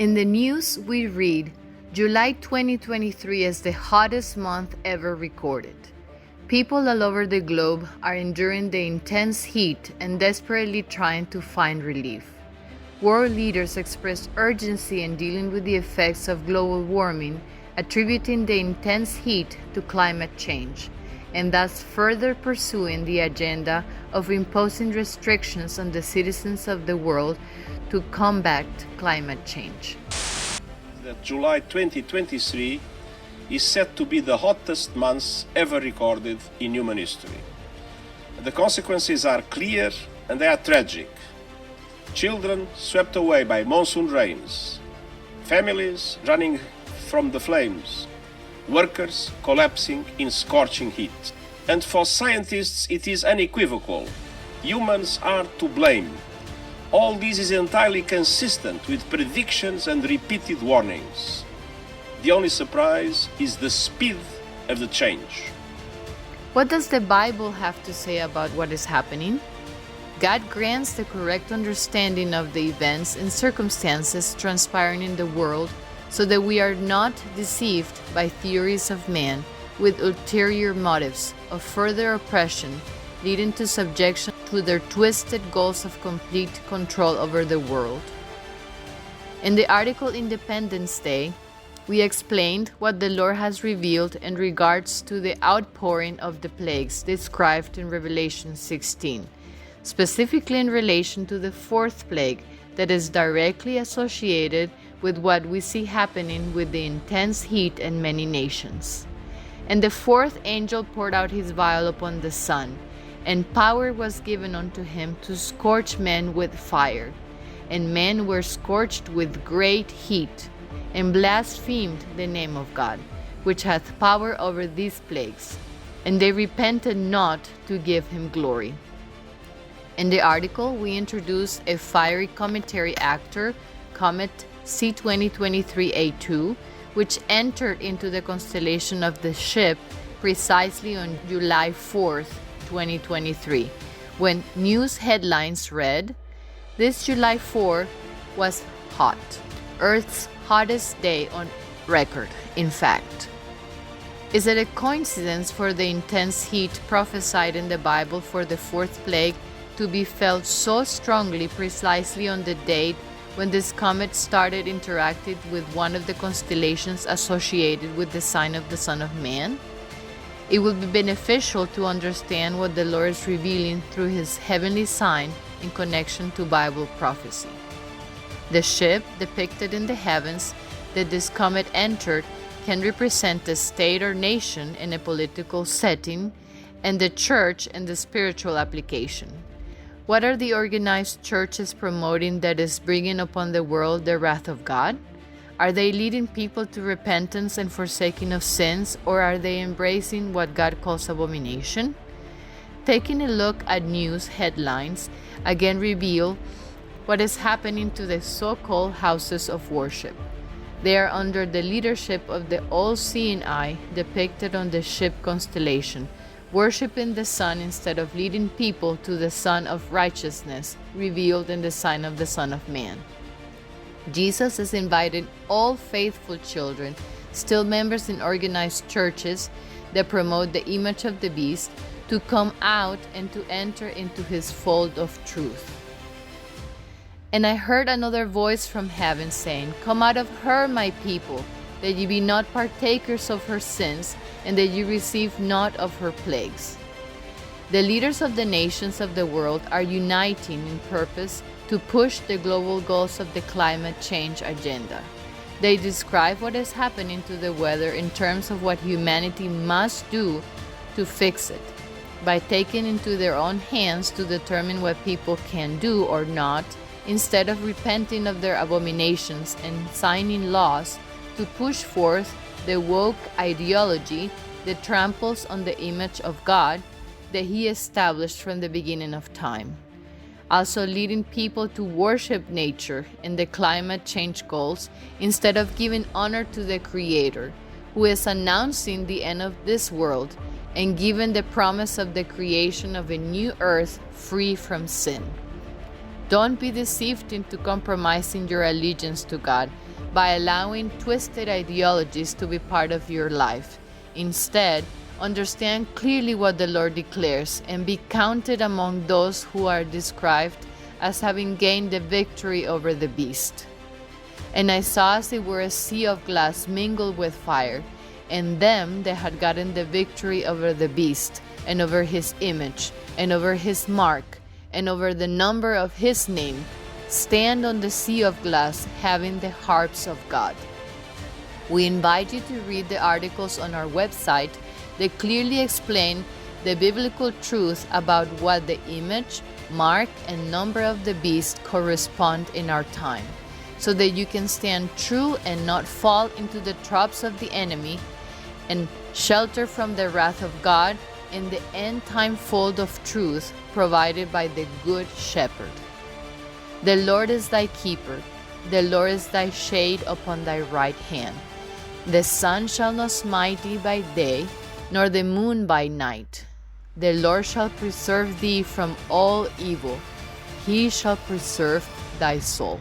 In the news, we read, July 2023 is the hottest month ever recorded. People all over the globe are enduring the intense heat and desperately trying to find relief. World leaders expressed urgency in dealing with the effects of global warming, attributing the intense heat to climate change, and thus further pursuing the agenda of imposing restrictions on the citizens of the world to combat climate change. July 2023 is said to be the hottest month ever recorded in human history. The consequences are clear and they are tragic. Children swept away by monsoon rains, families running from the flames, workers collapsing in scorching heat. And for scientists it is unequivocal. Humans are to blame. All this is entirely consistent with predictions and repeated warnings. The only surprise is the speed of the change. What does the Bible have to say about what is happening? God grants the correct understanding of the events and circumstances transpiring in the world so that we are not deceived by theories of man with ulterior motives of further oppression leading to subjection to their twisted goals of complete control over the world. In the article Independence Day, we explained what the Lord has revealed in regards to the outpouring of the plagues described in Revelation 16, specifically in relation to the fourth plague that is directly associated with what we see happening with the intense heat in many nations. And the fourth angel poured out his vial upon the sun, and power was given unto him to scorch men with fire. And men were scorched with great heat, and blasphemed the name of God, which hath power over these plagues. And they repented not to give him glory. In the article, we introduce a fiery cometary actor, Comet C2023A2, which entered into the constellation of the Ship precisely on July 4th, 2023, when news headlines read, "This July 4 was hot, Earth's hottest day on record, in fact." Is it a coincidence for the intense heat prophesied in the Bible for the fourth plague to be felt so strongly precisely on the date when this comet started interacting with one of the constellations associated with the sign of the Son of Man? It will be beneficial to understand what the Lord is revealing through his heavenly sign in connection to Bible prophecy. The ship depicted in the heavens that this comet entered can represent a state or nation in a political setting, and the church in the spiritual application. What are the organized churches promoting that is bringing upon the world the wrath of God? Are they leading people to repentance and forsaking of sins, or are they embracing what God calls abomination? Taking a look at news headlines again reveal what is happening to the so-called houses of worship. They are under the leadership of the all-seeing eye depicted on the ship constellation, worshiping the sun instead of leading people to the Sun of Righteousness revealed in the sign of the Son of Man. Jesus is inviting all faithful children, still members in organized churches that promote the image of the beast, to come out and to enter into his fold of truth. And I heard another voice from heaven saying, "Come out of her, my people, that ye be not partakers of her sins, and that ye receive not of her plagues." The leaders of the nations of the world are uniting in purpose to push the global goals of the climate change agenda. They describe what is happening to the weather in terms of what humanity must do to fix it, by taking into their own hands to determine what people can do or not, instead of repenting of their abominations and signing laws to push forth the woke ideology that tramples on the image of God that he established from the beginning of time. Also leading people to worship nature and the climate change goals instead of giving honor to the Creator, who is announcing the end of this world and giving the promise of the creation of a new earth free from sin. Don't be deceived into compromising your allegiance to God by allowing twisted ideologies to be part of your life. Instead, understand clearly what the Lord declares and be counted among those who are described as having gained the victory over the beast. And I saw as it were a sea of glass mingled with fire, and them that had gotten the victory over the beast, and over his image, and over his mark, and over the number of his name, stand on the sea of glass, having the harps of God. We invite you to read the articles on our website that clearly explain the biblical truth about what the image, mark, and number of the beast correspond in our time, so that you can stand true and not fall into the traps of the enemy, and shelter from the wrath of God in the end-time fold of truth provided by the Good Shepherd. The Lord is thy keeper, the Lord is thy shade upon thy right hand. The sun shall not smite thee by day, nor the moon by night. The Lord shall preserve thee from all evil. He shall preserve thy soul.